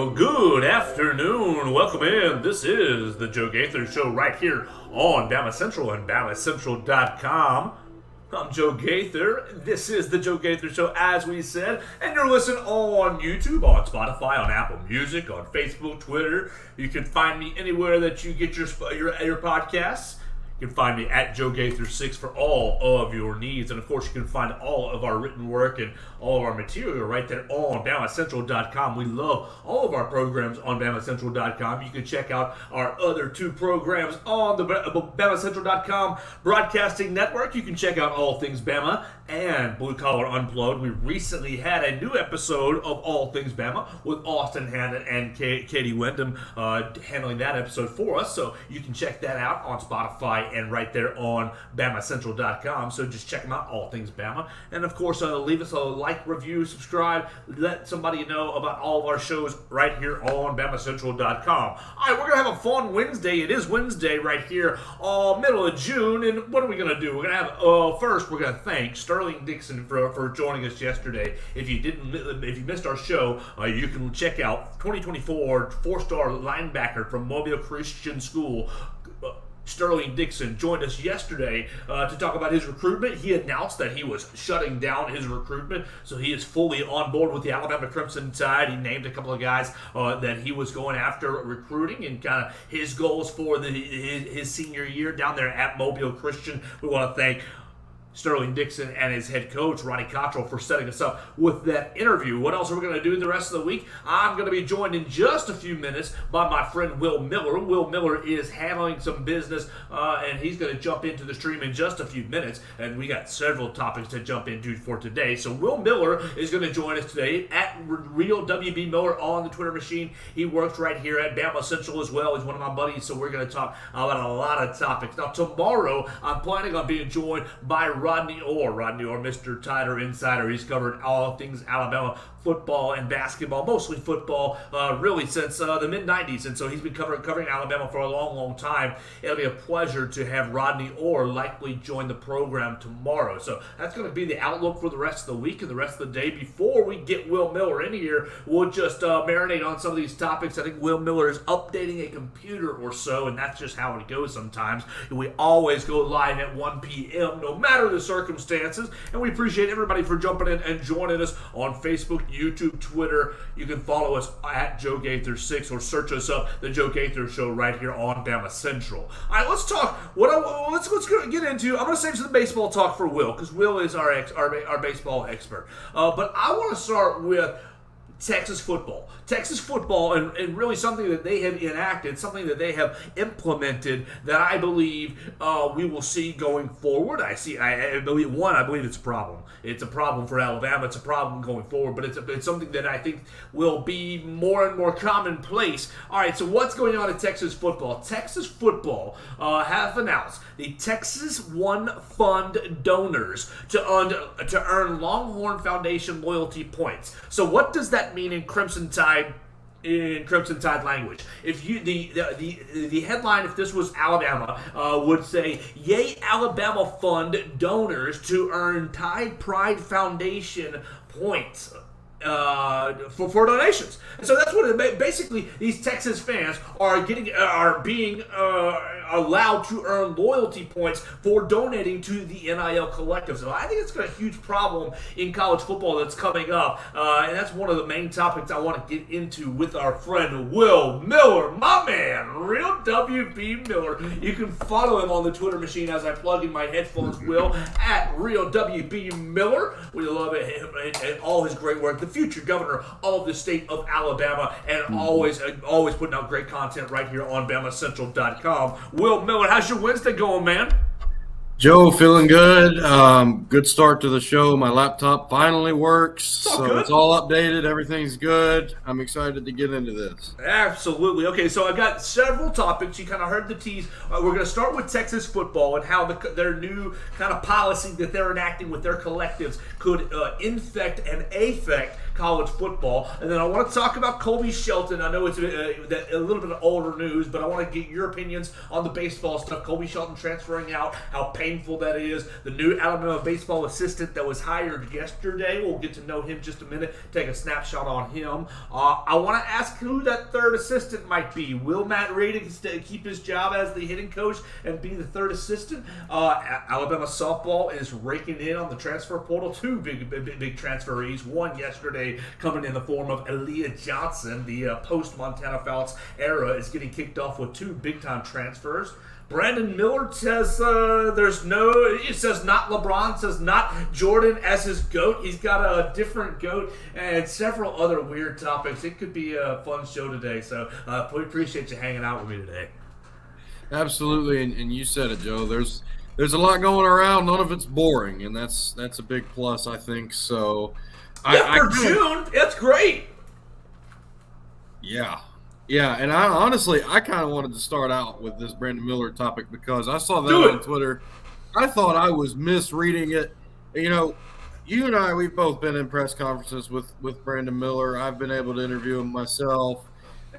Well, good afternoon. Welcome in. This is the Joe Gaither Show right here on BamaCentral and BamaCentral.com. I'm Joe Gaither. This is the Joe Gaither Show, as we said, and you're listening on YouTube, on Spotify, on Apple Music, on Facebook, Twitter. You can find me anywhere that you get your podcasts. You can find me at Joe Gaither6 for all of your needs. And of course, you can find all of our written work and all of our material right there on BamaCentral.com. We love all of our programs on BamaCentral.com. You can check out our other two programs on the BamaCentral.com broadcasting network. You can check out All Things Bama and Blue Collar Unplugged. We recently had a new episode of All Things Bama with Austin Hannon and Katie Wyndham handling that episode for us. So you can check that out on Spotify and right there on BamaCentral.com. So just check them out, All Things Bama. And of course, leave us a like, review, subscribe, let somebody know about all of our shows right here on BamaCentral.com. All right, we're going to have a fun Wednesday. It is Wednesday right here, middle of June. And what are we going to do? We're going to have, first, we're going to thank Sterling Dixon for joining us yesterday. If you missed our show, you can check out 2024 four-star linebacker from Mobile Christian School, Sterling Dixon, joined us yesterday to talk about his recruitment. He announced that he was shutting down his recruitment, so he is fully on board with the Alabama Crimson Tide. He named a couple of guys that he was going after recruiting and kind of his goals for his senior year down there at Mobile Christian. We want to thank Sterling Dixon and his head coach, Ronnie Cottrell, for setting us up with that interview. What else are we going to do the rest of the week? I'm going to be joined in just a few minutes by my friend Will Miller. Will Miller is handling some business, and he's going to jump into the stream in just a few minutes, and we got several topics to jump into for today. So Will Miller is going to join us today at Real WB Miller on the Twitter machine. He works right here at BamaCentral as well. He's one of my buddies, so we're going to talk about a lot of topics. Now, tomorrow, I'm planning on being joined by Rodney Orr, Mr. Tider Insider. He's covered all things Alabama football and basketball, mostly football, really since the mid-'90s, and so he's been covering Alabama for a long time. It'll be a pleasure to have Rodney Orr likely join the program tomorrow. So that's going to be the outlook for the rest of the week and the rest of the day. Before we get Will Miller in here, we'll just marinate on some of these topics. I think Will Miller is updating a computer or so, and that's just how it goes sometimes. We always go live at 1 p.m., no matter the circumstances, and we appreciate everybody for jumping in and joining us on Facebook, YouTube, Twitter. You can follow us at Joe Gaither6 or search us up, The Joe Gaither Show, right here on BamaCentral. All right, let's talk. Let's get into. I'm going to save some baseball talk for Will, because Will is our baseball expert. But I want to start with Texas football. Texas football, and really something that they have enacted, something that they have implemented that I believe we will see going forward. I believe it's a problem. It's a problem for Alabama. It's a problem going forward, but it's something that I think will be more and more commonplace. All right, so what's going on in Texas football? Texas football have announced the Texas One Fund donors to earn Longhorn Foundation loyalty points. So what does that mean in Crimson Tide language? If you the headline, if this was Alabama, would say, "Yay Alabama Fund donors to earn Tide Pride Foundation points for donations." And so that's what basically these Texas fans are being allowed to earn loyalty points for donating to the NIL collective. So I think it's got a huge problem in college football that's coming up, and that's one of the main topics I want to get into with our friend Will Miller, my man, Real WB Miller. You can follow him on the Twitter machine as I plug in my headphones, Will, at Real WB Miller. We love it and all his great work. The future governor of the state of Alabama, and always putting out great content right here on BamaCentral.com. Will Miller, how's your Wednesday going, man? Joe, feeling good. Good start to the show. My laptop finally works, so it's all updated. Everything's good. I'm excited to get into this. Absolutely. Okay, so I've got several topics. You kind of heard the tease. We're going to start with Texas football and how their new kind of policy that they're enacting with their collectives could infect and affect college football. And then I want to talk about Colby Shelton. I know it's a little bit of older news, but I want to get your opinions on the baseball stuff. Colby Shelton transferring out, how painful that is. The new Alabama baseball assistant that was hired yesterday. We'll get to know him just a minute, take a snapshot on him. I want to ask who that third assistant might be. Will Matt Reed keep his job as the hitting coach and be the third assistant? Alabama softball is raking in on the transfer portal. Two big transferees. One yesterday coming in the form of Aaliyah Johnson. The post-Montana Fouts era is getting kicked off with two big-time transfers. Brandon Miller says it says not LeBron, says not Jordan as his GOAT. He's got a different GOAT and several other weird topics. It could be a fun show today, so we appreciate you hanging out with me today. Absolutely, and you said it, Joe. There's a lot going around. None of it's boring, and that's a big plus, I think. So, for June, that's great. Yeah, and I honestly kind of wanted to start out with this Brandon Miller topic because I saw that on Twitter. I thought I was misreading it. You know, you and I, we've both been in press conferences with Brandon Miller. I've been able to interview him myself,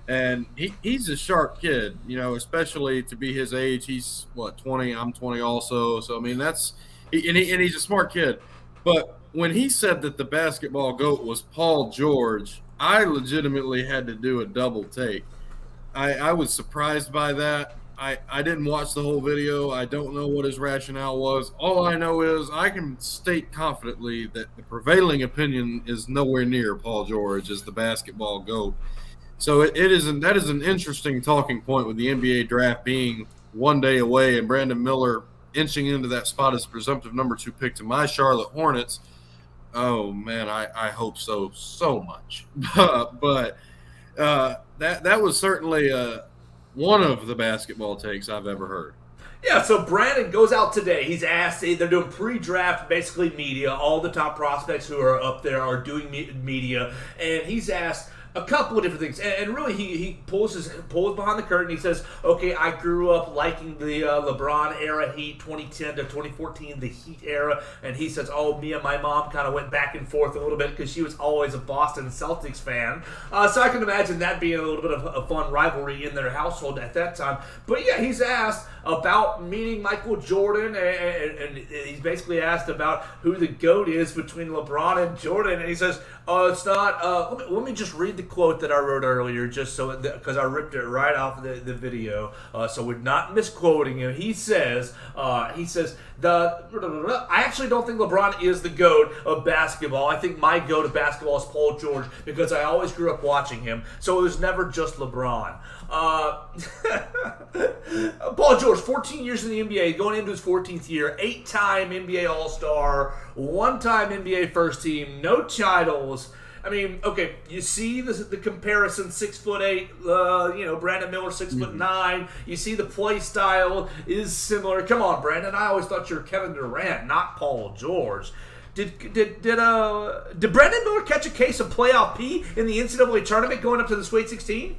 and he's a sharp kid, you know, especially to be his age. He's, 20? I'm 20 also. So, I mean, he's a smart kid. But when he said that the basketball GOAT was Paul George, I legitimately had to do a double take. I was surprised by that. I didn't watch the whole video. I don't know what his rationale was. All I know is I can state confidently that the prevailing opinion is nowhere near Paul George as the basketball GOAT. So that is an interesting talking point with the NBA draft being one day away and Brandon Miller inching into that spot as presumptive number 2 pick to my Charlotte Hornets. Oh man, I hope so much. but that was certainly one of the basketball takes I've ever heard. Yeah, so Brandon goes out today. He's asked, they're doing pre-draft, basically media. All the top prospects who are up there are doing media. And he's asked a couple of different things. And really, he pulls behind the curtain. He says, okay, I grew up liking the LeBron era Heat, 2010 to 2014, the Heat era. And he says, oh, me and my mom kind of went back and forth a little bit because she was always a Boston Celtics fan. So I can imagine that being a little bit of a fun rivalry in their household at that time. But yeah, he's asked about meeting Michael Jordan, and he's basically asked about who the GOAT is between LeBron and Jordan. And he says, it's not. Let me just read the quote that I wrote earlier, just so because I ripped it right off the video, so we're not misquoting him. He says, I actually don't think LeBron is the GOAT of basketball. I think my GOAT of basketball is Paul George because I always grew up watching him. So it was never just LeBron. Paul George, 14 years in the NBA, going into his 14th year, 8-time NBA All-Star, 1-time NBA First Team, no titles. I mean, okay, you see the comparison, 6'8", Brandon Miller 6'9". You see the play style is similar. Come on, Brandon. I always thought you were Kevin Durant, not Paul George. Did Brandon Miller catch a case of playoff P in the NCAA tournament going up to the Sweet 16?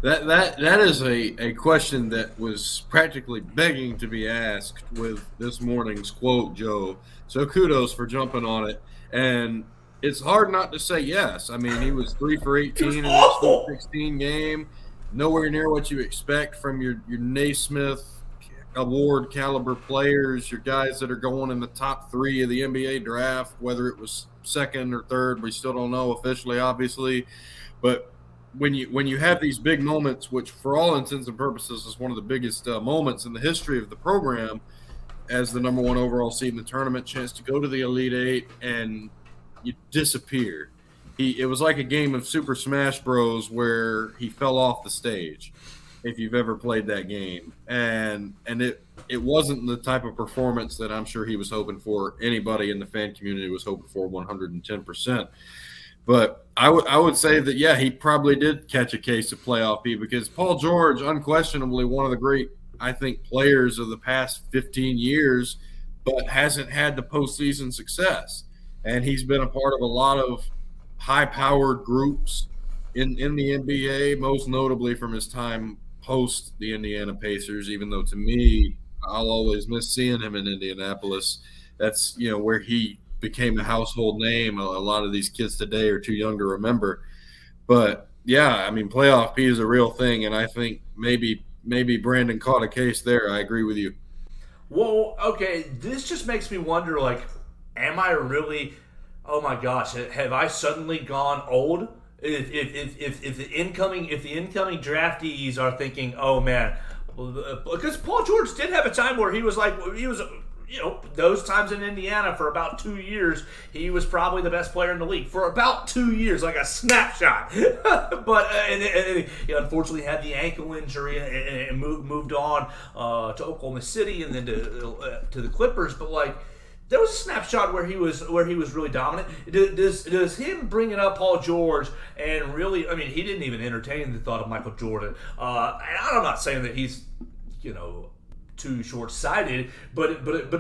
That is a question that was practically begging to be asked with this morning's quote, Joe. So kudos for jumping on it. And it's hard not to say yes. I mean, he was 3 for 18 in his Sweet 16 game. Nowhere near what you expect from your Naismith Award caliber players, your guys that are going in the top 3 of the NBA draft, whether it was second or third, we still don't know officially, obviously. But when you have these big moments, which for all intents and purposes is one of the biggest moments in the history of the program, as the number 1 overall seed in the tournament, chance to go to the Elite Eight, and you disappear. It was like a game of Super Smash Bros. Where he fell off the stage, if you've ever played that game. And it wasn't the type of performance that I'm sure he was hoping for. Anybody in the fan community was hoping for 110%. But I would say that, yeah, he probably did catch a case of playoff P because Paul George, unquestionably one of the great, I think, players of the past 15 years, but hasn't had the postseason success. And he's been a part of a lot of high-powered groups in the NBA, most notably from his time post the Indiana Pacers, even though to me, I'll always miss seeing him in Indianapolis. That's, where he became a household name. A lot of these kids today are too young to remember. But yeah, I mean, playoff P is a real thing, and I think maybe Brandon caught a case there. I agree with you. Well, okay, this just makes me wonder, like, am I really? Oh my gosh, have I suddenly gone old? If the incoming draftees are thinking, oh man, because Paul George did have a time where he was. Those times in Indiana for about 2 years, he was probably the best player in the league for about 2 years, like a snapshot. But and he unfortunately had the ankle injury and moved on to Oklahoma City and then to the Clippers. But like, there was a snapshot where he was really dominant. Does him bringing up Paul George and really, I mean, he didn't even entertain the thought of Michael Jordan. And I'm not saying that he's too short-sighted, but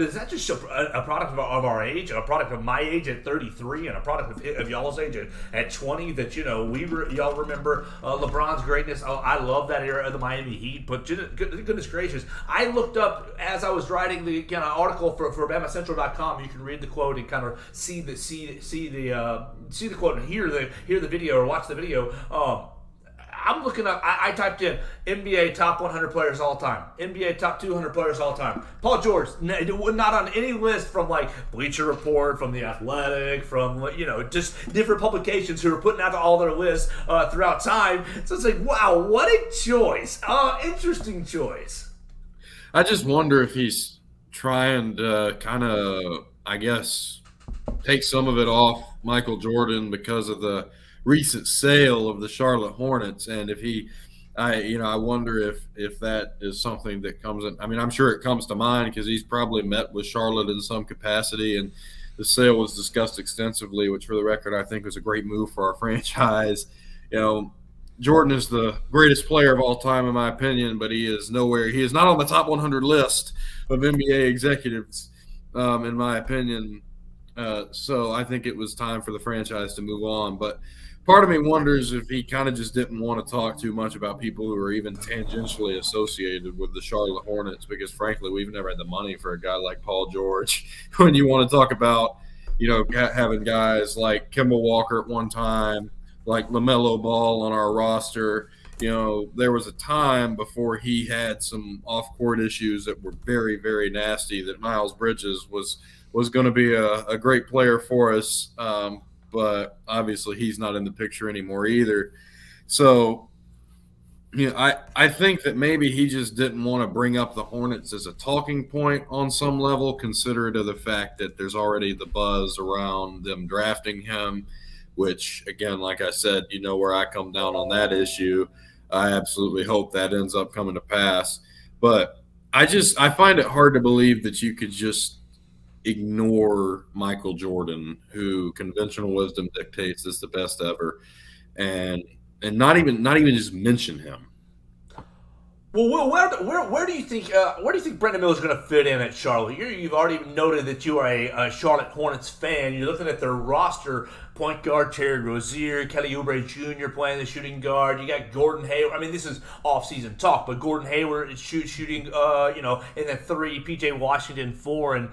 is that just a product of our age, a product of my age at 33, and a product of y'all's age at 20? That y'all remember LeBron's greatness. Oh, I love that era of the Miami Heat. But goodness gracious, I looked up as I was writing the kind of article for BamaCentral.com. You can read the quote and kind of see the quote and hear the video or watch the video. I'm looking up, I typed in NBA top 100 players all time, NBA top 200 players all time. Paul George, not on any list from like Bleacher Report, from The Athletic, from, just different publications who are putting out all their lists throughout time. So it's like, wow, what a choice. Interesting choice. I just wonder if he's trying to kind of, I guess, take some of it off Michael Jordan because of the recent sale of the Charlotte Hornets, and if I wonder if that is something that comes in. I mean, I'm sure it comes to mind because he's probably met with Charlotte in some capacity, and the sale was discussed extensively, which for the record I think was a great move for our franchise. Jordan is the greatest player of all time in my opinion, but he is not on the top 100 list of NBA executives in my opinion. So I think it was time for the franchise to move on, but part of me wonders if he kind of just didn't want to talk too much about people who are even tangentially associated with the Charlotte Hornets, because frankly, we've never had the money for a guy like Paul George. When you want to talk about, having guys like Kemba Walker at one time, like LaMelo Ball on our roster, there was a time before he had some off-court issues that were very, very nasty that Miles Bridges was going to be a great player for us. But obviously he's not in the picture anymore either. So, I think that maybe he just didn't want to bring up the Hornets as a talking point on some level, considerate of the fact that there's already the buzz around them drafting him, which, again, like I said, where I come down on that issue. I absolutely hope that ends up coming to pass. But I find it hard to believe that you could just ignore Michael Jordan, who conventional wisdom dictates is the best ever, and not even just mention him. Well, where do you think Brandon Miller is going to fit in at Charlotte? You've already noted that you are a Charlotte Hornets fan. You're looking at their roster: point guard Terry Rozier, Kelly Oubre Jr. playing the shooting guard. You got Gordon Hayward. I mean, this is off-season talk, but Gordon Hayward is shooting, in the 3, PJ Washington 4, and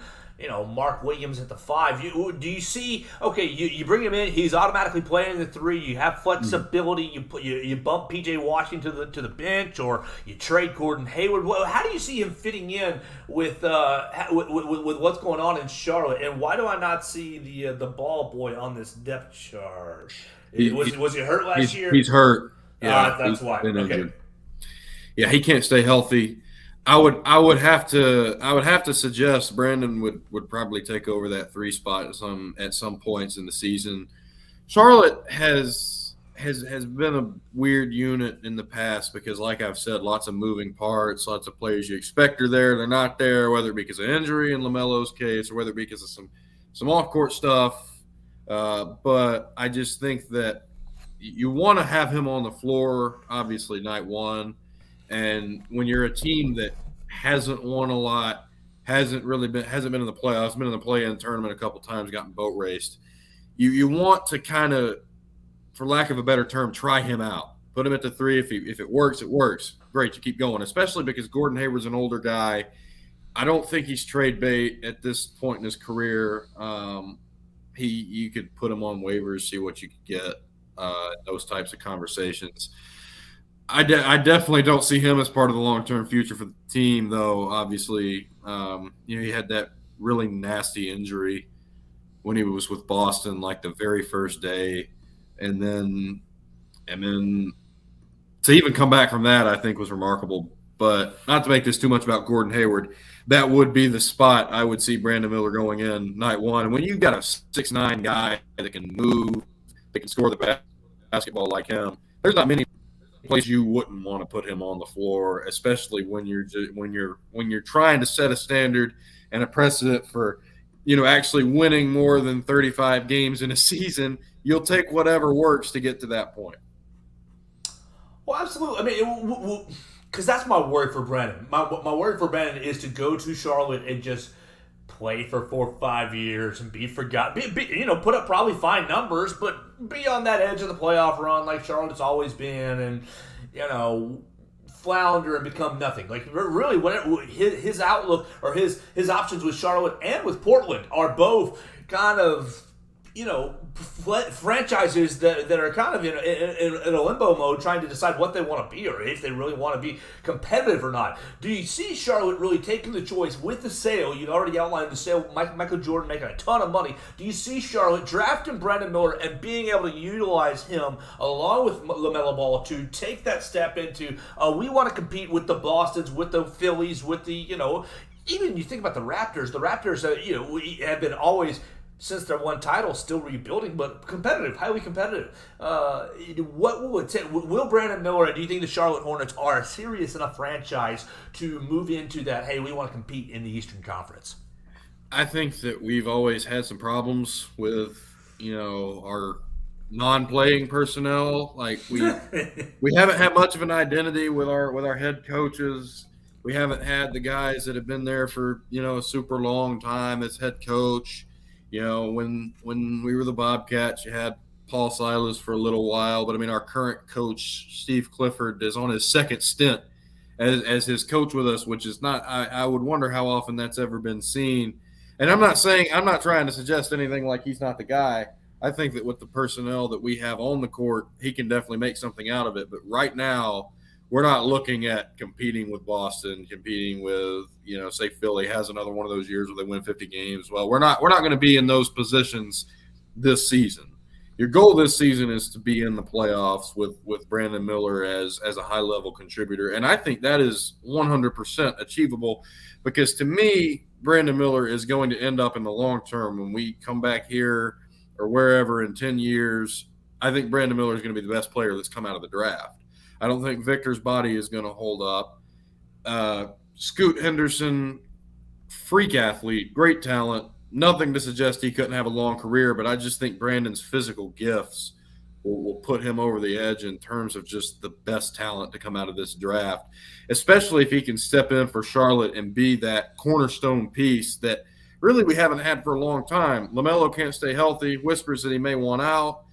Mark Williams at the 5. Do you see? Okay, you bring him in. He's automatically playing the 3. You have flexibility. You bump PJ Washington to the bench, or you trade Gordon Hayward. Well, how do you see him fitting in with what's going on in Charlotte? And why do I not see the ball boy on this depth chart? Was he hurt last year? He's hurt. Yeah, that's why. Okay. Yeah, he can't stay healthy. I would have to suggest Brandon would probably take over that 3 spot at some points in the season. Charlotte has been a weird unit in the past because, like I've said, lots of moving parts, lots of players you expect are there, they're not there, whether it be because of injury in LaMelo's case or whether it be because of some off-court stuff. But I just think that you want to have him on the floor, obviously, night one. And when you're a team that hasn't won a lot, hasn't been in the playoffs, been in the play-in tournament a couple times, gotten boat raced, you want to kind of, for lack of a better term, try him out. Put him at the 3. If it works, it works. Great, you keep going, especially because Gordon Hayward's an older guy. I don't think he's trade bait at this point in his career. you could put him on waivers, see what you could get. Those types of conversations. I definitely don't see him as part of the long-term future for the team, though. Obviously, he had that really nasty injury when he was with Boston, like the very first day, and then to even come back from that, I think was remarkable. But not to make this too much about Gordon Hayward, that would be the spot I would see Brandon Miller going in night one. And when you got a 6'9" guy that can move, that can score the basketball like him, there's not many place you wouldn't want to put him on the floor, especially when you're trying to set a standard and a precedent for actually winning more than 35 games in a season. You'll take whatever works to get to that point. Well, absolutely. I mean, because that's my worry for Brandon. My worry for Brandon is to go to Charlotte and just play for 4 or 5 years and be forgotten. Put up probably fine numbers, but be on that edge of the playoff run like Charlotte's always been, and flounder and become nothing. Like really, whatever his outlook or his options with Charlotte and with Portland are both kind of franchises that are kind of in a limbo mode, trying to decide what they want to be or if they really want to be competitive or not. Do you see Charlotte really taking the choice with the sale? You've already outlined the sale, Michael Jordan making a ton of money. Do you see Charlotte drafting Brandon Miller and being able to utilize him along with LaMelo Ball to take that step into, we want to compete with the Bostons, with the Phillies, with the, even you think about the Raptors. The Raptors, have been always, since their one title, still rebuilding, but competitive, highly competitive. What will it take? Will Brandon Miller, do you think the Charlotte Hornets are a serious enough franchise to move into that, hey, we want to compete in the Eastern Conference? I think that we've always had some problems with, our non-playing personnel. Like we haven't had much of an identity with our head coaches. We haven't had the guys that have been there for, a super long time as head coach. When we were the Bobcats, you had Paul Silas for a little while, but I mean, our current coach, Steve Clifford, is on his second stint as his coach with us, which is not, I would wonder how often that's ever been seen. And I'm not trying to suggest anything like he's not the guy. I think that with the personnel that we have on the court, he can definitely make something out of it. But right now, we're not looking at competing with Boston, competing with, say Philly has another one of those years where they win 50 games. Well, we're not going to be in those positions this season. Your goal this season is to be in the playoffs with Brandon Miller as a high-level contributor. And I think that is 100% achievable because to me, Brandon Miller is going to end up in the long term when we come back here or wherever in 10 years. I think Brandon Miller is going to be the best player that's come out of the draft. I don't think Victor's body is going to hold up. Scoot Henderson, freak athlete, great talent. Nothing to suggest he couldn't have a long career, but I just think Brandon's physical gifts will put him over the edge in terms of just the best talent to come out of this draft, especially if he can step in for Charlotte and be that cornerstone piece that really we haven't had for a long time. LaMelo can't stay healthy, whispers that he may want out.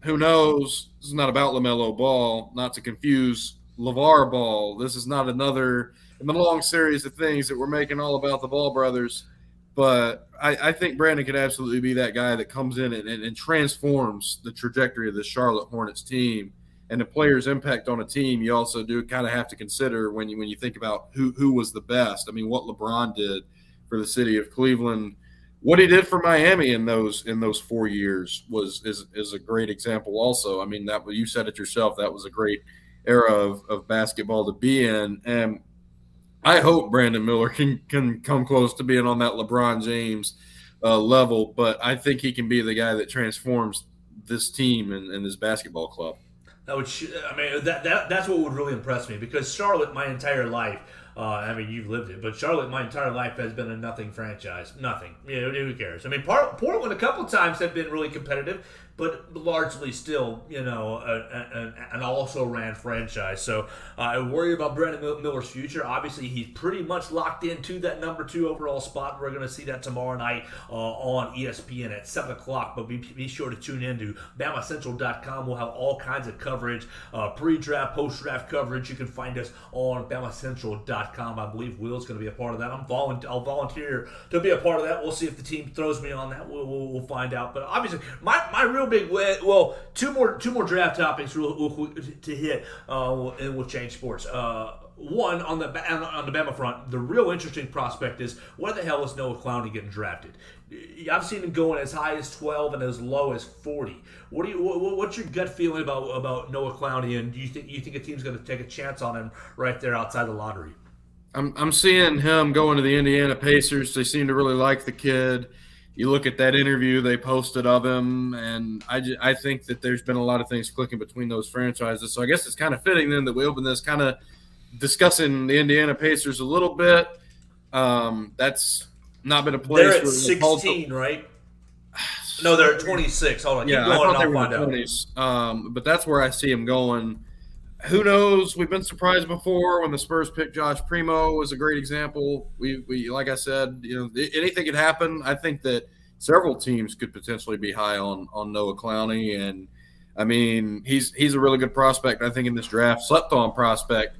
Who knows? This is not about LaMelo Ball, not to confuse LeVar Ball. This is not another in the long series of things that we're making all about the Ball brothers. But I think Brandon could absolutely be that guy that comes in and transforms the trajectory of the Charlotte Hornets team. And the player's impact on a team, you also do kind of have to consider when you think about who was the best. I mean, what LeBron did for the city of Cleveland, what he did for Miami in those 4 years is a great example also. I mean, that you said it yourself, that was a great era of basketball to be in. And I hope Brandon Miller can come close to being on that LeBron James level, but I think he can be the guy that transforms this team and this basketball club. That's what would really impress me, because Charlotte, my entire life, you've lived it, but Charlotte, my entire life, has been a nothing franchise. Nothing. Who cares? I mean, Portland a couple times have been really competitive. but largely still, an also-ran franchise. So I worry about Brandon Miller's future. Obviously, he's pretty much locked into that number 2 overall spot. We're going to see that tomorrow night on ESPN at 7 o'clock. But be sure to tune in to BamaCentral.com. We'll have all kinds of coverage, pre-draft, post-draft coverage. You can find us on BamaCentral.com. I believe Will's going to be a part of that. I'll volunteer to be a part of that. We'll see if the team throws me on that. We'll find out. But obviously, my real big two more draft topics real quick to hit, and we'll change sports. One on the Bama front, the real interesting prospect is where the hell is Noah Clowney getting drafted? I've seen him going as high as 12 and as low as 40. What's your gut feeling about Noah Clowney, and do you think a team's going to take a chance on him right there outside the lottery? I'm seeing him going to the Indiana Pacers. They seem to really like the kid. You look at that interview they posted of him, and I think that there's been a lot of things clicking between those franchises. So I guess it's kind of fitting then that we open this kind of discussing the Indiana Pacers a little bit. That's not been a place. They're at 16, right? No, they're at 26. Hold on. Yeah, keep going, I thought they were I'll find in the 20s. But that's where I see him going. Who knows? We've been surprised before when the Spurs picked Josh Primo was a great example. We like I said, anything could happen. I think that several teams could potentially be high on Noah Clowney, and I mean he's a really good prospect. I think in this draft, slept on prospect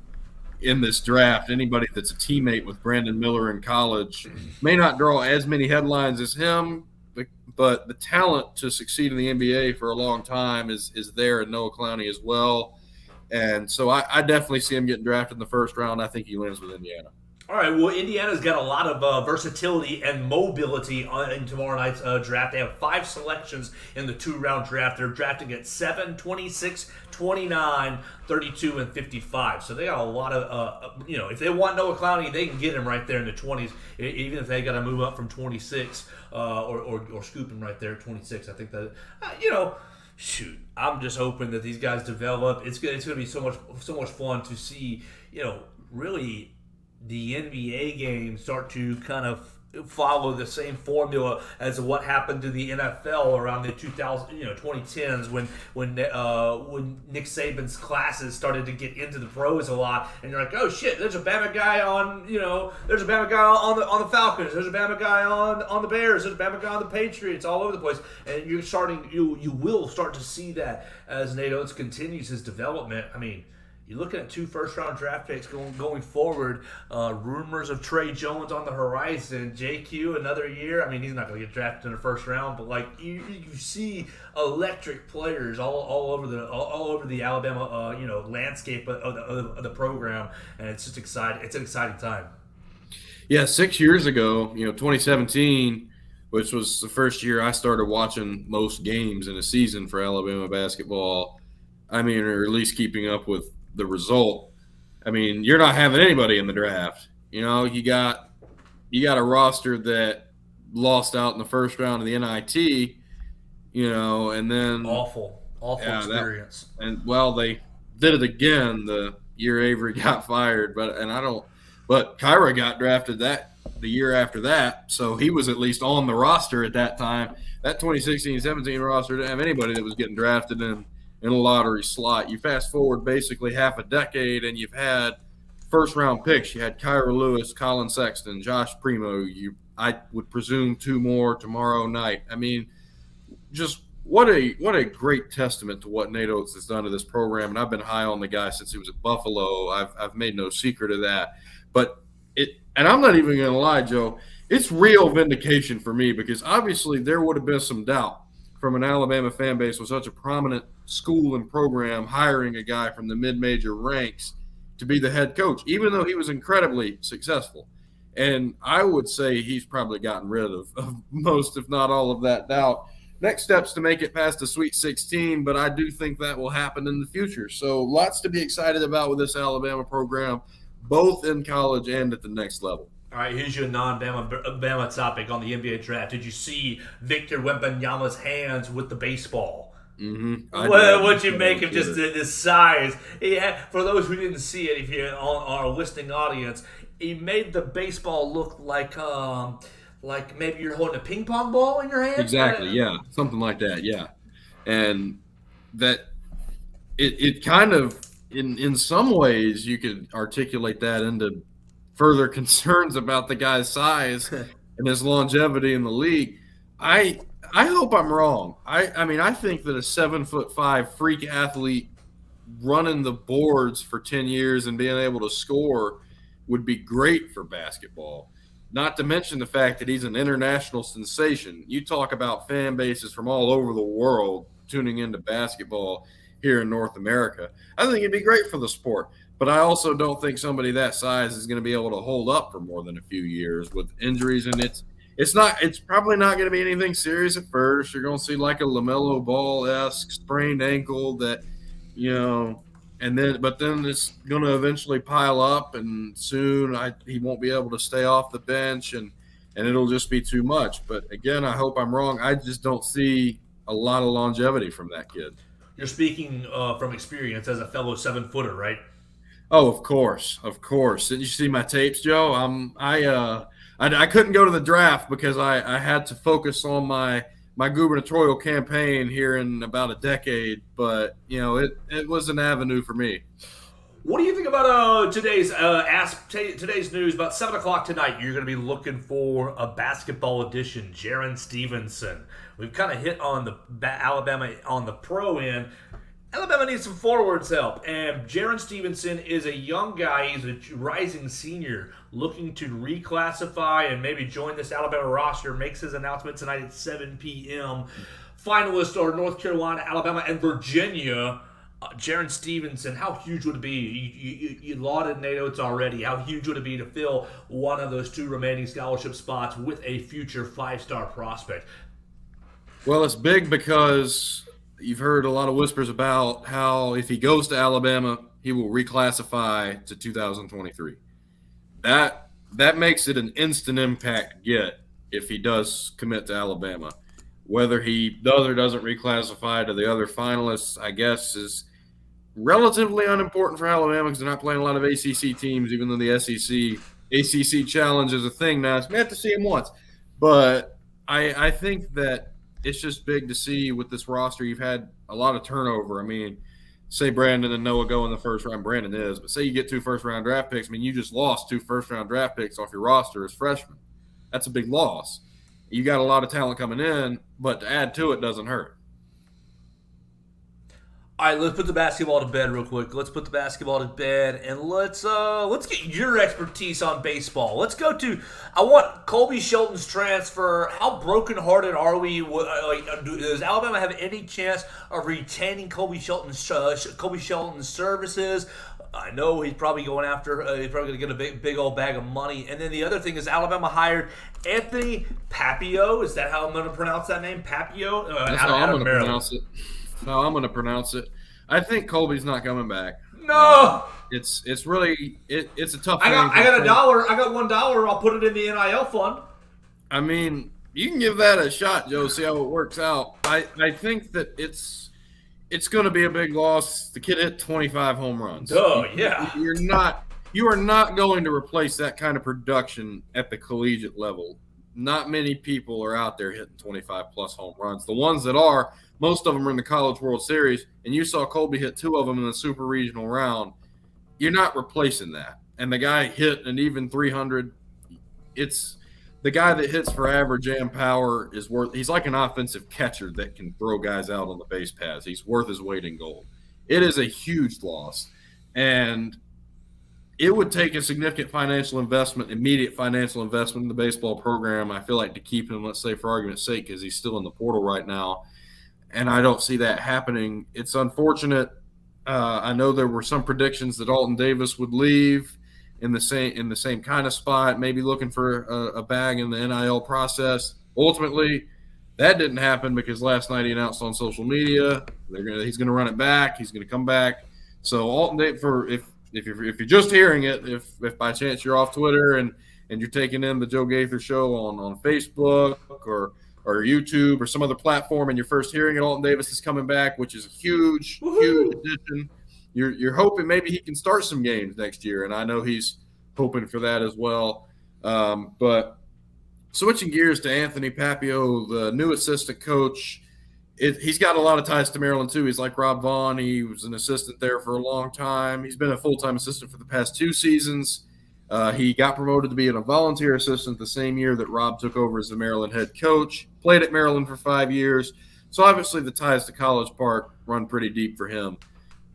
in this draft. Anybody that's a teammate with Brandon Miller in college may not draw as many headlines as him, but the talent to succeed in the NBA for a long time is there in Noah Clowney as well. And so I definitely see him getting drafted in the first round. I think he lands with Indiana. All right, well, Indiana's got a lot of versatility and mobility in tomorrow night's draft. They have 5 selections in the 2-round draft. They're drafting at 7, 26, 29, 32, and 55. So they got a lot of, if they want Noah Clowney, they can get him right there in the 20s, even if they got to move up from 26 or scoop him right there at 26. I think that, shoot, I'm just hoping that these guys develop. It's going to be so much fun to see, really the NBA game start to kind of follow the same formula as what happened to the NFL around the 2010s when Nick Saban's classes started to get into the pros a lot, and you're like, oh shit, there's a Bama guy on the Falcons, there's a Bama guy on the Bears, there's a Bama guy on the Patriots, all over the place, and you will start to see that as Nate Oates continues his development. I mean, you're looking at 2 first-round draft picks going forward. Rumors of Trey Jones on the horizon. JQ another year. I mean, he's not going to get drafted in the first round, but like you see electric players all over the Alabama landscape of the program, and it's just exciting. It's an exciting time. Yeah, 6 years ago, 2017, which was the first year I started watching most games in a season for Alabama basketball. I mean, or at least keeping up with the result. I mean, you're not having anybody in the draft. You got a roster that lost out in the first round of the NIT, and then awful experience. They did it again the year Avery got fired, but Kyra got drafted the year after that, so he was at least on the roster at that time. That 2016-17 roster didn't have anybody that was getting drafted in a lottery slot. You fast forward basically half a decade, and you've had first-round picks. You had Kyra Lewis, Colin Sexton, Josh Primo. I would presume 2 more tomorrow night. I mean, just what a great testament to what Nate Oates has done to this program. And I've been high on the guy since he was at Buffalo. I've made no secret of that. And I'm not even going to lie, Joe, it's real vindication for me, because obviously there would have been some doubt from an Alabama fan base with such a prominent school and program hiring a guy from the mid-major ranks to be the head coach, even though he was incredibly successful. And I would say he's probably gotten rid of most, if not all, of that doubt. Next steps to make it past the Sweet 16, but I do think that will happen in the future. So lots to be excited about with this Alabama program, both in college and at the next level. All right, here's your non-Bama topic on the NBA draft. Did you see Victor Wembanyama's hands with the baseball? Mm-hmm. What'd you make of just the size? For those who didn't see it, if you're on our listening audience, he made the baseball look like maybe you're holding a ping pong ball in your hand. Exactly, yeah, something like that, yeah. and that it kind of in some ways you could articulate that into further concerns about the guy's size and his longevity in the league. I hope I'm wrong. I mean I think that a 7'5" freak athlete running the boards for 10 years and being able to score would be great for basketball. Not to mention the fact that he's an international sensation. You talk about fan bases from all over the world tuning into basketball here in North America. I think it'd be great for the sport. But I also don't think somebody that size is going to be able to hold up for more than a few years with injuries. And it's probably not going to be anything serious at first. You're going to see like a LaMelo Ball-esque sprained ankle that and then it's going to eventually pile up, and soon he won't be able to stay off the bench, and it'll just be too much. But again, I hope I'm wrong. I just don't see a lot of longevity from that kid. You're speaking from experience as a fellow 7-footer, right? Oh, of course. Didn't you see my tapes, Joe? I couldn't go to the draft because I had to focus on my gubernatorial campaign here in about a decade, but it was an avenue for me. What do you think about today's news? About 7 o'clock tonight, you're going to be looking for a basketball edition. Jaron Stevenson. We've kind of hit on the Alabama on the pro end. Alabama needs some forwards help, and Jaron Stevenson is a young guy. He's a rising senior looking to reclassify and maybe join this Alabama roster. Makes his announcement tonight at 7 p.m. Finalists are North Carolina, Alabama, and Virginia. Jaron Stevenson, how huge would it be? You lauded Nate Oates already. How huge would it be to fill one of those two remaining scholarship spots with a future 5-star prospect? Well, it's big because you've heard a lot of whispers about how if he goes to Alabama, he will reclassify to 2023. That makes it an instant impact get if he does commit to Alabama. Whether he does or doesn't reclassify to the other finalists, I guess, is relatively unimportant for Alabama because they're not playing a lot of ACC teams, even though the ACC challenge is a thing now. We have to see him once. But I think that it's just big to see with this roster. You've had a lot of turnover. I mean, say Brandon and Noah go in the first round. Brandon is. But say you get 2 first-round draft picks. I mean, you just lost 2 first-round draft picks off your roster as freshmen. That's a big loss. You got a lot of talent coming in, but to add to it doesn't hurt. All right, let's put the basketball to bed real quick. Let's put the basketball to bed, and let's get your expertise on baseball. Let's go to. I want Colby Shelton's transfer. How brokenhearted are we? Does Alabama have any chance of retaining Colby Shelton's services? I know he's probably going after. He's probably going to get a big old bag of money. And then the other thing is Alabama hired Anthony Papio. Is that how I'm going to pronounce that name? Papio. That's how I'm going to pronounce it. No, I'm going to pronounce it. I think Colby's not coming back. No. It's really it's a tough. I got $1. I got $1. I'll put it in the NIL fund. I mean, you can give that a shot, Joe. See how it works out. I think that it's going to be a big loss. The kid hit 25 home runs. Oh yeah. You are not going to replace that kind of production at the collegiate level. Not many people are out there hitting 25-plus home runs. The ones that are, most of them are in the College World Series, and you saw Colby hit 2 of them in the Super Regional round. You're not replacing that. And the guy hit an even 300. It's the guy that hits for average and power is worth – he's like an offensive catcher that can throw guys out on the base paths. He's worth his weight in gold. It is a huge loss. And – it would take a significant immediate financial investment in the baseball program, I feel like, to keep him, let's say, for argument's sake, because he's still in the portal right now. And I don't see that happening. It's unfortunate. I know there were some predictions that Alton Davis would leave in the same kind of spot, maybe looking for a bag in the NIL process. Ultimately, that didn't happen because last night he announced on social media he's going to run it back. He's going to come back. So Alton Davis, if you're just hearing it, if by chance you're off Twitter and you're taking in the Joe Gaither show on Facebook or YouTube or some other platform and you're first hearing it, Alton Davis is coming back, which is a huge addition. You're hoping maybe he can start some games next year, and I know he's hoping for that as well. But switching gears to Anthony Papio, the new assistant coach, he's got a lot of ties to Maryland too. He's like Rob Vaughn. He was an assistant there for a long time. He's been a full-time assistant for the past 2 seasons. He got promoted to being a volunteer assistant the same year that Rob took over as the Maryland head coach. Played at Maryland for 5 years. So obviously the ties to College Park run pretty deep for him.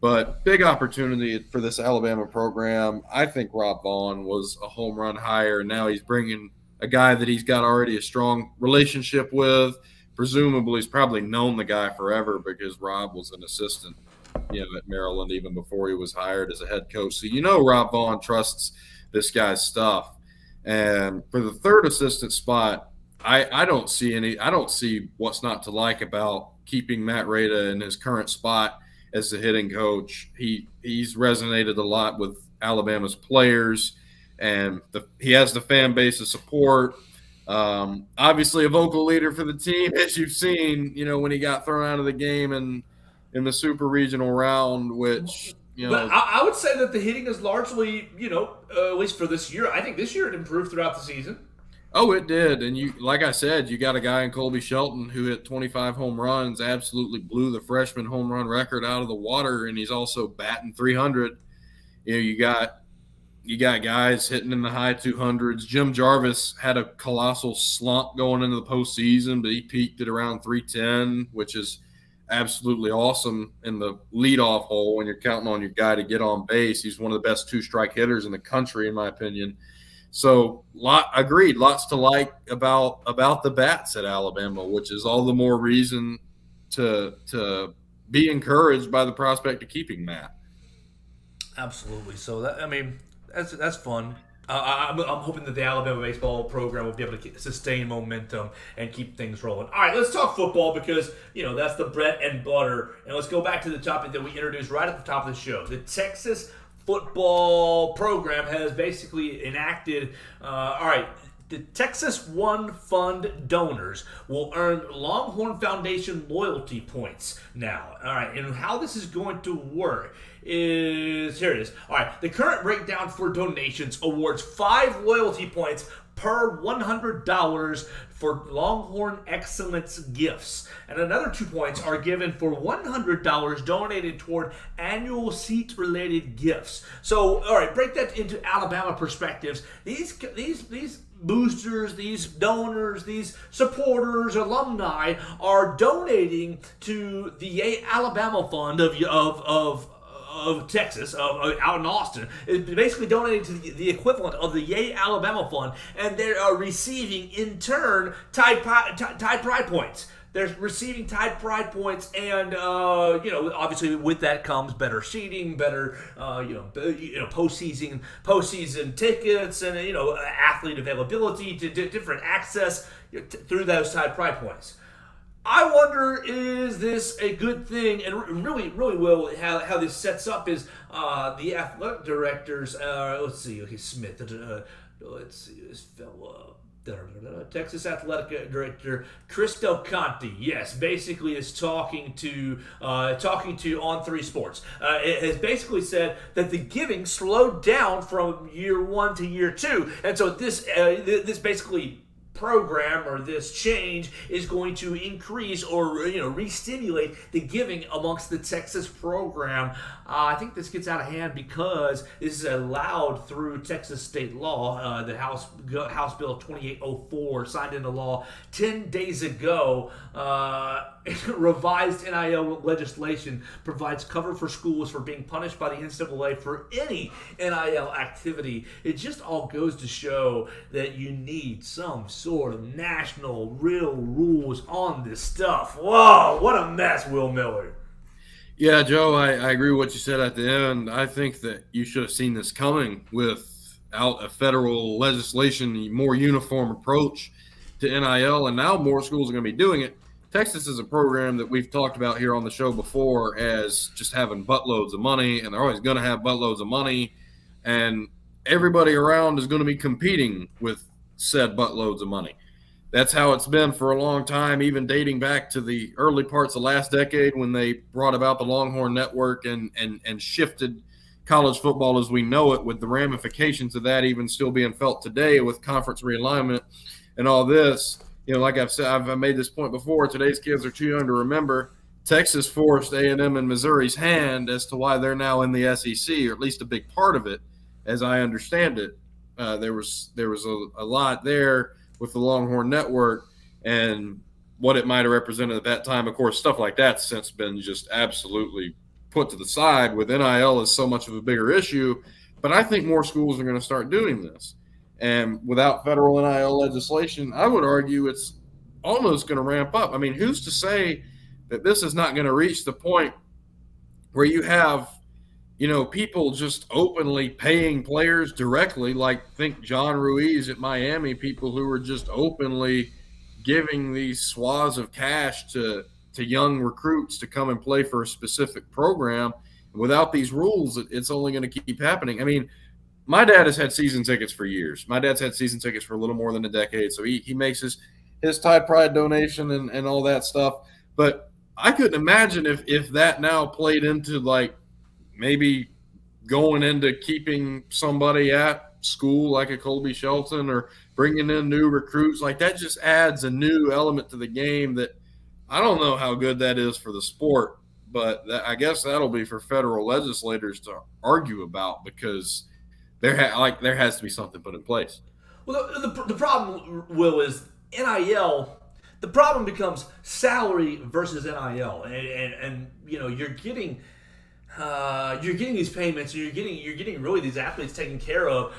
But big opportunity for this Alabama program. I think Rob Vaughn was a home run hire. Now he's bringing a guy that he's got already a strong relationship with. Presumably, he's probably known the guy forever because Rob was an assistant, at Maryland even before he was hired as a head coach. So Rob Vaughn trusts this guy's stuff. And for the third assistant spot, I don't see what's not to like about keeping Matt Rada in his current spot as the hitting coach. He's resonated a lot with Alabama's players, and he has the fan base of support. Obviously a vocal leader for the team, as you've seen, when he got thrown out of the game in the super regional round, which, But I would say that the hitting is largely, at least for this year, I think this year it improved throughout the season. Oh, it did. And like I said, you got a guy in Colby Shelton who hit 25 home runs, absolutely blew the freshman home run record out of the water, and he's also batting 300. You got guys hitting in the high 200s. Jim Jarvis had a colossal slump going into the postseason, but he peaked at around 310, which is absolutely awesome in the leadoff hole when you're counting on your guy to get on base. He's one of the best 2-strike hitters in the country, in my opinion. So, agreed. Lots to like about the bats at Alabama, which is all the more reason to be encouraged by the prospect of keeping Matt. Absolutely. So that's fun. I'm hoping that the Alabama baseball program will be able to sustain momentum and keep things rolling. All right, let's talk football because, that's the bread and butter. And let's go back to the topic that we introduced right at the top of the show. The Texas football program has basically enacted, the Texas One Fund donors will earn Longhorn Foundation loyalty points now. All right, and how this is going to work is, here it is. All right, the current breakdown for donations awards 5 loyalty points per $100 for Longhorn Excellence gifts. And another 2 points are given for $100 donated toward annual seat-related gifts. So, all right, break that into Alabama perspectives. These boosters, these donors, these supporters, alumni are donating to the Yay Alabama Fund of Texas, out in Austin. It's basically donating to the equivalent of the Yay Alabama Fund, and they are receiving, in turn, Tide Pride points. They're receiving Tide Pride points, and obviously with that comes better seating, better postseason tickets, and athlete availability to different access through those Tide Pride points. I wonder, is this a good thing? And really, really well, how this sets up is the athletic directors. Let's see, okay, Smith. Let's see, this fellow. Texas Athletic Director Chris Del Conte, yes, basically is talking to On3 Sports. It has basically said that the giving slowed down from year 1 to year 2, and so this basically program or this change is going to increase or re-stimulate the giving amongst the Texas program. I think this gets out of hand because this is allowed through Texas state law. The House Bill 2804 signed into law 10 days ago. Revised NIL legislation provides cover for schools for being punished by the NCAA for any NIL activity. It just all goes to show that you need some sort of national real rules on this stuff. Whoa, what a mess, Will Miller. Yeah, Joe, I agree with what you said at the end. I think that you should have seen this coming without a federal legislation, more uniform approach to NIL, and now more schools are going to be doing it. Texas is a program that we've talked about here on the show before as just having buttloads of money, and they're always going to have buttloads of money, and everybody around is going to be competing with said buttloads of money. That's how it's been for a long time, even dating back to the early parts of last decade when they brought about the Longhorn Network and shifted college football as we know it, with the ramifications of that even still being felt today with conference realignment and all this. like I've said, I've made this point before. Today's kids are too young to remember. Texas forced A&M and Missouri's hand as to why they're now in the SEC, or at least a big part of it, as I understand it. There was a lot there with the Longhorn Network and what it might have represented at that time. Of course, stuff like that's since been just absolutely put to the side with NIL is so much of a bigger issue. But I think more schools are going to start doing this. And without federal NIL legislation, I would argue it's almost going to ramp up. I mean, who's to say that this is not going to reach the point where you have, people just openly paying players directly, like think John Ruiz at Miami, people who are just openly giving these swaths of cash to young recruits to come and play for a specific program. Without these rules, it's only going to keep happening. I mean, my dad has had season tickets for years. My dad's had season tickets for a little more than a decade. So he makes his Tide Pride donation and all that stuff. But I couldn't imagine if that now played into like maybe going into keeping somebody at school like a Colby Shelton or bringing in new recruits. Like that just adds a new element to the game that I don't know how good that is for the sport. But I guess that'll be for federal legislators to argue about because there has to be something put in place. Well, the problem, Will, is NIL. The problem becomes salary versus NIL, and you're getting these payments, and you're getting really these athletes taken care of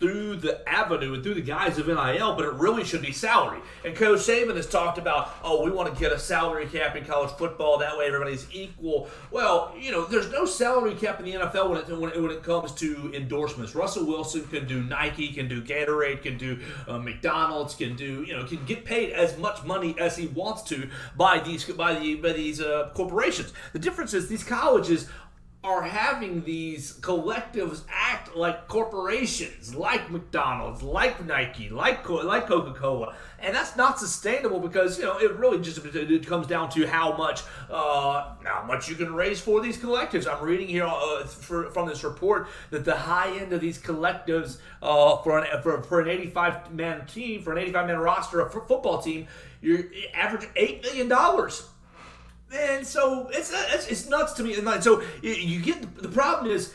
through the avenue and through the guise of NIL, but it really should be salary. And Coach Saban has talked about, we want to get a salary cap in college football. That way everybody's equal. Well, there's no salary cap in the NFL when it comes to endorsements. Russell Wilson can do Nike, can do Gatorade, can do McDonald's, can get paid as much money as he wants to by these corporations. The difference is these colleges are having these collectives act like corporations, like McDonald's, like Nike, like Coca-Cola, and that's not sustainable because it really just comes down to how much you can raise for these collectives. I'm reading here from this report that the high end of these collectives for an 85-man team, for an 85-man roster, a football team, you're average $8 million. And so it's nuts to me. And so you get the problem is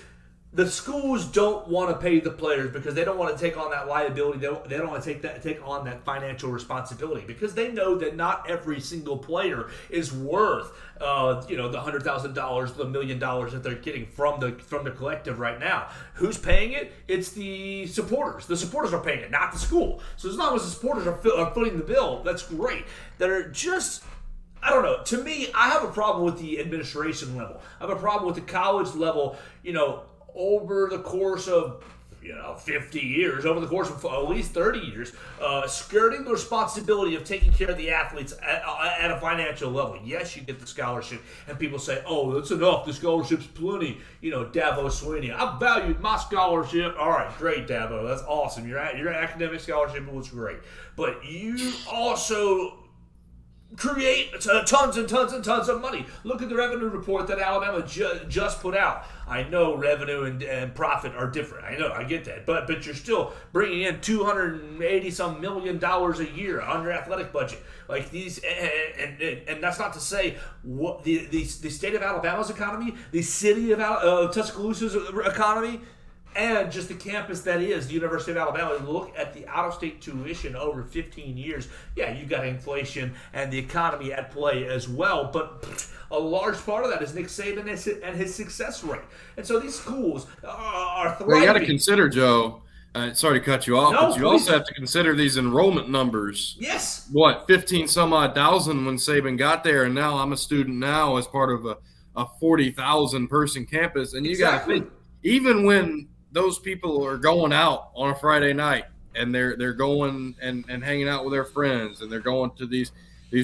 the schools don't want to pay the players because they don't want to take on that liability. They don't want to take on that financial responsibility because they know that not every single player is worth the $100,000, the $1 million that they're getting from the collective right now. Who's paying it? It's the supporters. The supporters are paying it, not the school. So as long as the supporters are footing the bill, that's great. They're just. I don't know. To me, I have a problem with the administration level. I have a problem with the college level, over the course of, 50 years, over the course of at least 30 years, skirting the responsibility of taking care of the athletes at a financial level. Yes, you get the scholarship, and people say, that's enough. The scholarship's plenty. Dabo Swinney, I valued my scholarship. All right, great, Dabo. That's awesome. Your academic scholarship was great. But you also create tons and tons and tons of money. Look at the revenue report that Alabama just put out. I know revenue and profit are different. I get that. But you're still bringing in $280-some million a year on your athletic budget. Like these, and that's not to say what the state of Alabama's economy, the city of Tuscaloosa's economy, and just the campus that is the University of Alabama. Look at the out-of-state tuition over 15 years. Yeah, you got inflation and the economy at play as well, but a large part of that is Nick Saban and his success rate. And so these schools are thriving. Well, you got to consider, Joe, sorry to cut you off, but you also have to consider these enrollment numbers. Yes. 15 some odd thousand when Saban got there, and now I'm a student now as part of a 40,000 person campus. And you got to think, even when those people are going out on a Friday night and they're going and hanging out with their friends and they're going to these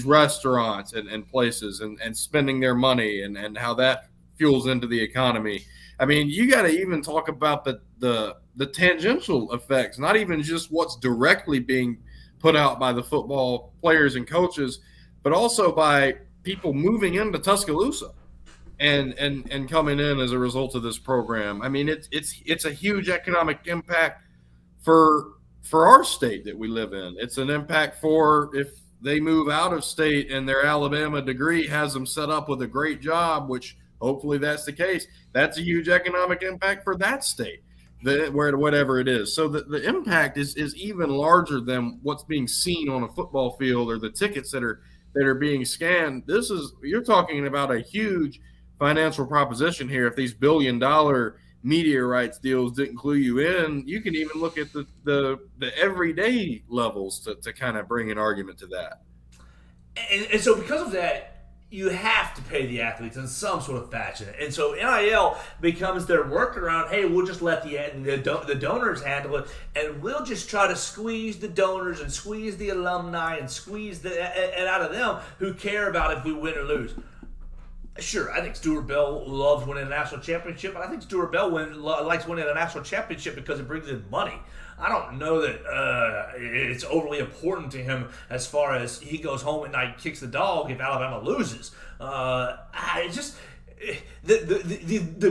restaurants and places and spending their money and how that fuels into the economy. I mean, you got to even talk about the tangential effects, not even just what's directly being put out by the football players and coaches, but also by people moving into Tuscaloosa and coming in as a result of this program. I mean, it's a huge economic impact for for our state that we live in. It's an impact for if they move out of state and their Alabama degree has them set up with a great job, which hopefully that's the case. That's a huge economic impact for that state, where whatever it is. So the impact is even larger than what's being seen on a football field or the tickets that are being scanned. You're talking about a huge financial proposition here. If these $billion media rights deals didn't clue you in, you can even look at the everyday levels to kind of bring an argument to that. And so because of that, you have to pay the athletes in some sort of fashion. And so NIL becomes their workaround. Hey, we'll just let the donors handle it, and we'll just try to squeeze the donors and squeeze the alumni and squeeze it out of them who care about if we win or lose. Sure, I think Stuart Bell loves winning a national championship, but I think Stuart Bell likes winning a national championship because it brings in money. I don't know that it's overly important to him as far as he goes home at night, kicks the dog if Alabama loses. The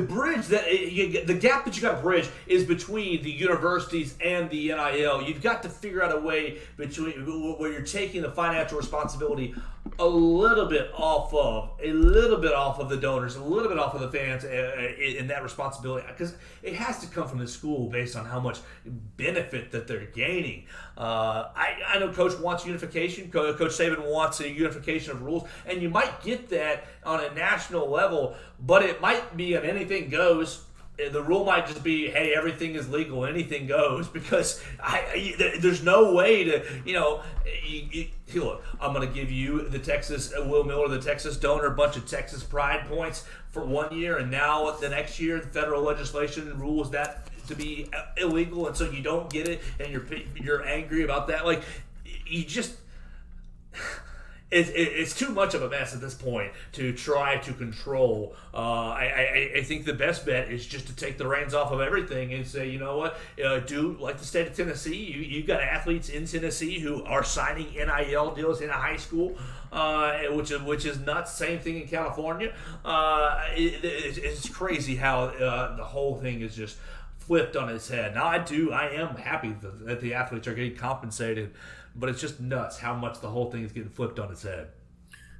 bridge the gap that you got to bridge is between the universities and the NIL. You've got to figure out a way between where you're taking the financial responsibility a little bit off of the donors, a little bit off of the fans in that responsibility, because it has to come from the school based on how much benefit that they're gaining. I know Coach wants unification. Coach Saban wants a unification of rules, and you might get that on a national level, but it might be an anything goes. The rule might just be, hey, everything is legal, anything goes, because there's no way to, look, I'm going to give you the Texas, Will Miller, the Texas donor, a bunch of Texas pride points for 1 year, and now the next year, the federal legislation rules that to be illegal, and so you don't get it, and you're angry about that. Like, you just... It's too much of a mess at this point to try to control. I think the best bet is just to take the reins off of everything and say, you know what, do like the state of Tennessee. You've got athletes in Tennessee who are signing NIL deals in a high school, which is nuts. Same thing in California. It's crazy how the whole thing is just flipped on its head. Now I am happy that the athletes are getting compensated, but it's just nuts how much the whole thing is getting flipped on its head.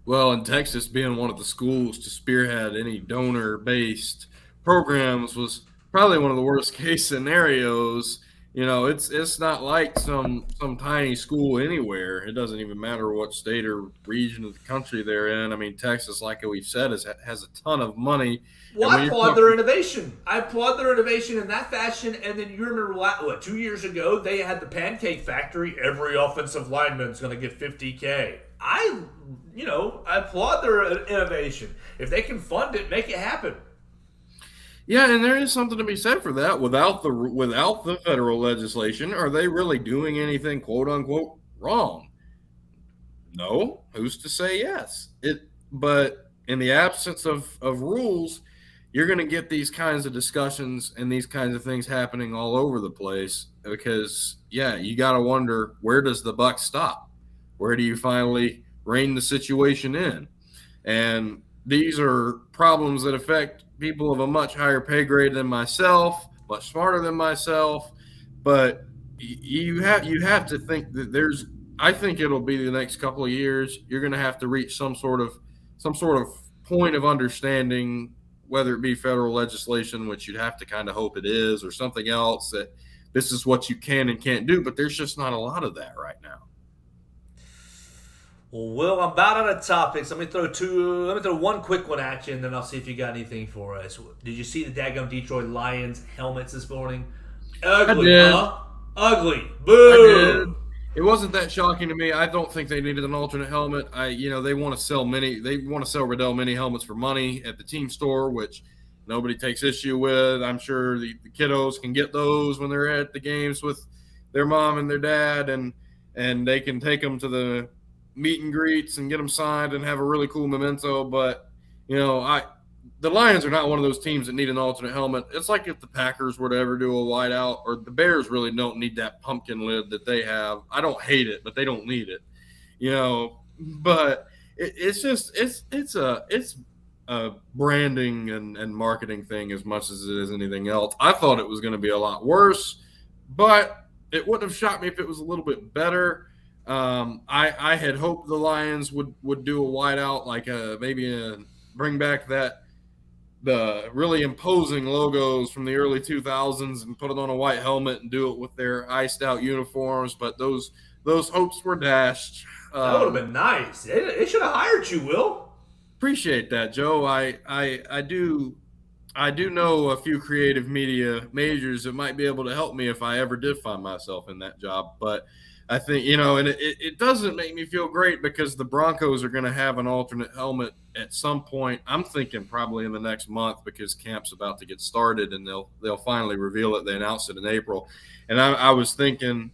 Well, in Texas, being one of the schools to spearhead any donor-based programs was probably one of the worst case scenarios. It's not like some tiny school anywhere. It doesn't even matter what state or region of the country they're in. I mean, Texas, like we've said, has a ton of money. Well, I applaud their innovation. I applaud their innovation in that fashion. And then you remember, 2 years ago, they had the Pancake Factory. Every offensive lineman's going to get $50K. I applaud their innovation. If they can fund it, make it happen. Yeah, and there is something to be said for that. Without the federal legislation, are they really doing anything "quote unquote" wrong? No. Who's to say yes? But in the absence of rules, you're going to get these kinds of discussions and these kinds of things happening all over the place. Because you got to wonder, where does the buck stop? Where do you finally rein the situation in? And these are problems that affect people of a much higher pay grade than myself, much smarter than myself. But you have to think that I think it'll be the next couple of years. You're going to have to reach some sort of point of understanding, whether it be federal legislation, which you'd have to kind of hope it is, or something else, that this is what you can and can't do. But there's just not a lot of that right now. Well, I'm about out of topics. Let me throw one quick one at you, and then I'll see if you got anything for us. Did you see the daggum Detroit Lions helmets this morning? Ugly, huh? Ugly. Boo! I did. It wasn't that shocking to me. I don't think they needed an alternate helmet. They want to sell Riddell mini helmets for money at the team store, which nobody takes issue with. I'm sure the kiddos can get those when they're at the games with their mom and their dad, and they can take them to the meet and greets and get them signed and have a really cool memento. But the Lions are not one of those teams that need an alternate helmet. It's like if the Packers were to ever do a whiteout, or the Bears really don't need that pumpkin lid that they have. I don't hate it, but they don't need it. But it's a branding and marketing thing as much as it is anything else. I thought it was going to be a lot worse, but it wouldn't have shocked me if it was a little bit better. I had hoped the Lions would do a wideout, like bring back the really imposing logos from the early 2000s and put it on a white helmet and do it with their iced out uniforms. But those hopes were dashed. That would have been nice. They should have hired you, Will. Appreciate that, Joe. I do know a few creative media majors that might be able to help me if I ever did find myself in that job. But I think, and it doesn't make me feel great because the Broncos are going to have an alternate helmet at some point. I'm thinking probably in the next month because camp's about to get started and they'll finally reveal it. They announced it in April. And I was thinking,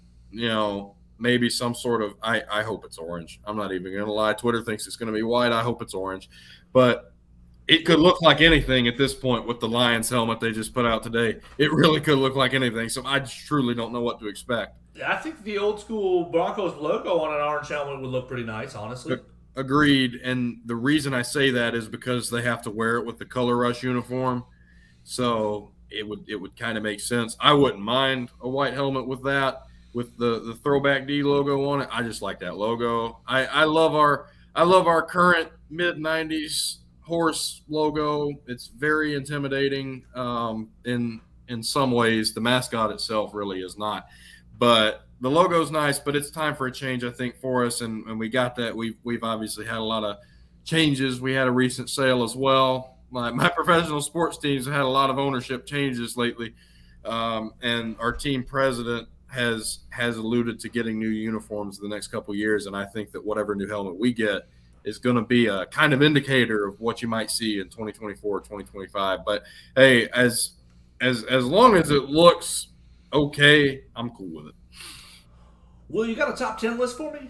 maybe some sort of, I hope it's orange. I'm not even going to lie. Twitter thinks it's going to be white. I hope it's orange. But it could look like anything at this point with the Lions helmet they just put out today. It really could look like anything. So I just truly don't know what to expect. I think the old school Broncos logo on an orange helmet would look pretty nice, honestly. Agreed. And the reason I say that is because they have to wear it with the Color Rush uniform. So it would kind of make sense. I wouldn't mind a white helmet with that, with the throwback D logo on it. I just like that logo. I love our current mid-90s horse logo. It's very intimidating in some ways. The mascot itself really is not. But the logo's nice, but it's time for a change, I think, for us. And we got that. We've obviously had a lot of changes. We had a recent sale as well. My professional sports teams have had a lot of ownership changes lately. And our team president has alluded to getting new uniforms in the next couple of years. And I think that whatever new helmet we get is going to be a kind of indicator of what you might see in 2024, 2025. But hey, as long as it looks okay, I'm cool with it. Will, you got a top 10 list for me?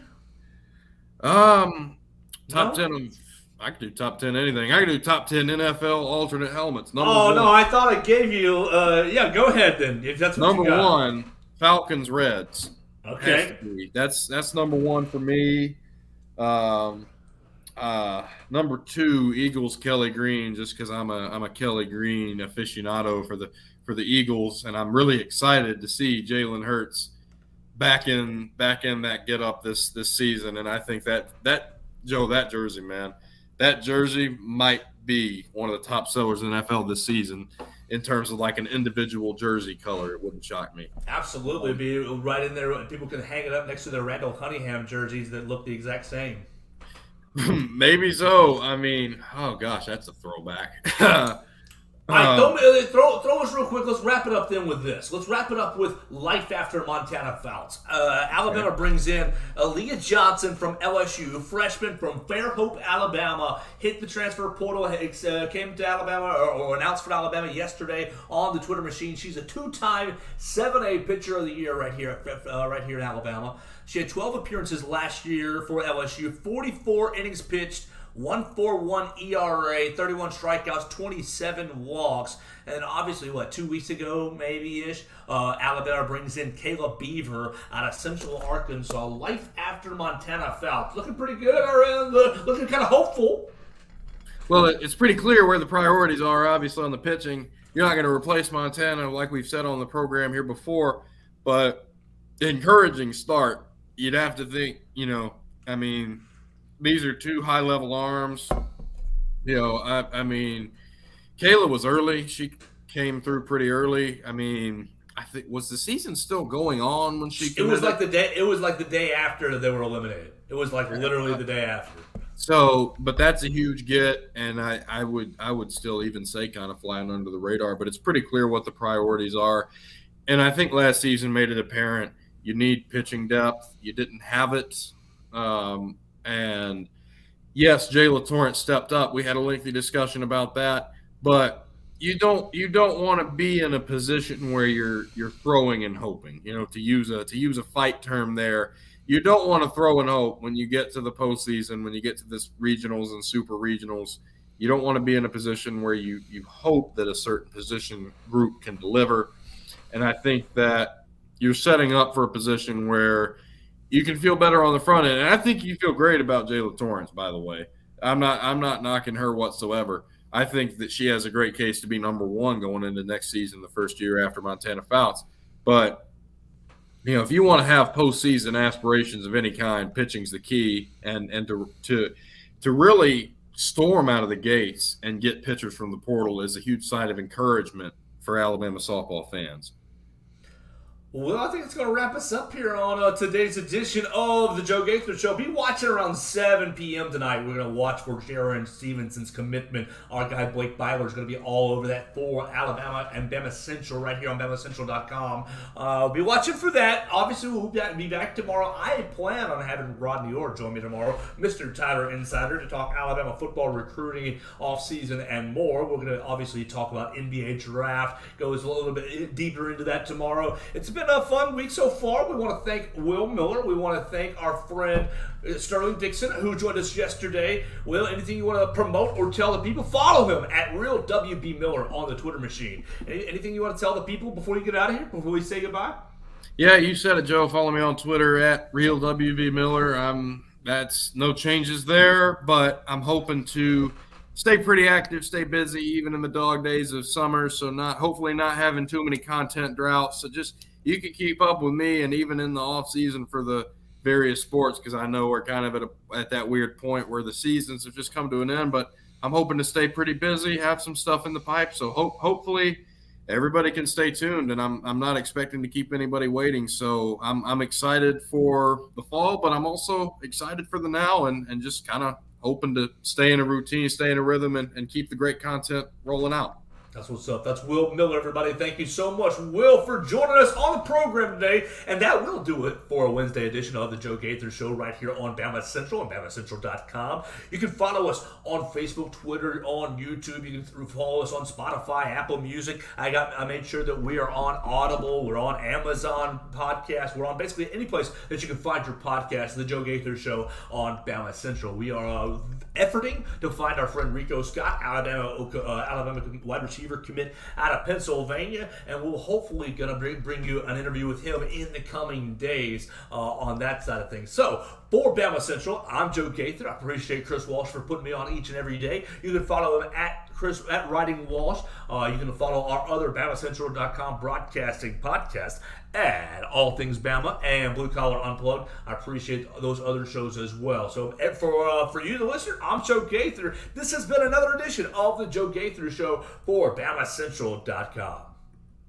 Top 10 of, I could do top 10 anything. I could do top 10 NFL alternate helmets. No, I thought I gave you. Yeah, go ahead then. If that's what number you got. one, Falcons Reds. Okay, that's number one for me. Number two, Eagles Kelly Green, just because I'm a Kelly Green aficionado for the Eagles, and I'm really excited to see Jalen Hurts back in that get up this season. And I think that jersey, man, that jersey might be one of the top sellers in the NFL this season in terms of like an individual jersey color. It wouldn't shock me. Absolutely, be right in there. People can hang it up next to their Randall Cunningham jerseys that look the exact same. Maybe so. I mean, oh gosh, that's a throwback. All right, throw us real quick. Let's wrap it up then with this. Let's wrap it up with life after Montana Fouts. Alabama brings in Aaliyah Johnson from LSU, freshman from Fairhope, Alabama. Hit the transfer portal, came to Alabama or announced for Alabama yesterday on the Twitter machine. She's a two-time 7A Pitcher of the Year right here in Alabama. She had 12 appearances last year for LSU, 44 innings pitched, 1.41 ERA, 31 strikeouts, 27 walks. And obviously, 2 weeks ago, maybe-ish, Alabama brings in Caleb Beaver out of Central Arkansas. Life after Montana Fouts. Looking pretty good, looking kind of hopeful. Well, it's pretty clear where the priorities are, obviously, on the pitching. You're not going to replace Montana, like we've said on the program here before, but encouraging start. You'd have to think, these are two high-level arms. I mean, Kayla was early. She came through pretty early. I mean, I think was the season still going on when she committed? It was like the day after they were eliminated. It was like literally the day after. So, but that's a huge get, and I would still even say kind of flying under the radar. But it's pretty clear what the priorities are, and I think last season made it apparent you need pitching depth. You didn't have it. And yes, Jayla Torrance stepped up. We had a lengthy discussion about that, but you don't want to be in a position where you're throwing and hoping. To use a fight term there, you don't want to throw and hope when you get to the postseason, when you get to this regionals and super regionals. You don't want to be in a position where you hope that a certain position group can deliver. And I think that you're setting up for a position where you can feel better on the front end. And I think you feel great about Jayla Torrance, by the way. I'm not knocking her whatsoever. I think that she has a great case to be number one going into next season, the first year after Montana Fouts. But if you want to have postseason aspirations of any kind, pitching's the key, and to really storm out of the gates and get pitchers from the portal is a huge sign of encouragement for Alabama softball fans. Well, I think it's going to wrap us up here on today's edition of the Joe Gaither Show. Be watching around 7 p.m. tonight. We're going to watch for Jaron Stevenson's commitment. Our guy Blake Byler is going to be all over that for Alabama and BamaCentral right here on BamaCentral.com. Be watching for that. Obviously, we'll be back tomorrow. I plan on having Rodney Orr join me tomorrow, Mr. Tyler Insider, to talk Alabama football recruiting, offseason, and more. We're going to obviously talk about NBA draft. Goes a little bit deeper into that tomorrow. It's been a fun week so far. We want to thank Will Miller. We want to thank our friend Sterling Dixon, who joined us yesterday. Will, anything you want to promote or tell the people? Follow him at Real WB Miller on the Twitter machine. Anything you want to tell the people before you get out of here, before we say goodbye? Yeah, you said it, Joe. Follow me on Twitter at Real WB Miller. That's no changes there, but I'm hoping to stay pretty active, stay busy, even in the dog days of summer. So hopefully not having too many content droughts. So just you can keep up with me, and even in the off season for the various sports, because I know we're kind of at that weird point where the seasons have just come to an end. But I'm hoping to stay pretty busy, have some stuff in the pipe. So hopefully everybody can stay tuned, and I'm not expecting to keep anybody waiting. So I'm excited for the fall, but I'm also excited for the now, and just kind of hoping to stay in a routine, stay in a rhythm, and keep the great content rolling out. That's what's up. That's Will Miller, everybody. Thank you so much, Will, for joining us on the program today. And that will do it for a Wednesday edition of the Joe Gaither Show right here on Bama Central and BamaCentral.com. You can follow us on Facebook, Twitter, on YouTube. You can follow us on Spotify, Apple Music. I made sure that we are on Audible. We're on Amazon Podcast. We're on basically any place that you can find your podcast, the Joe Gaither Show on Bama Central. We are efforting to find our friend Rico Scott, Alabama wide receiver commit out of Pennsylvania, and we'll hopefully gonna bring you an interview with him in the coming days on that side of things. So for Bama Central, I'm Joe Gaither. I appreciate Chris Walsh for putting me on each and every day. You can follow him at Writing Walsh. You can follow our other BamaCentral.com broadcasting podcast and All Things Bama and Blue Collar Unplugged. I appreciate those other shows as well. So for you, the listener, I'm Joe Gaither. This has been another edition of the Joe Gaither Show for BamaCentral.com.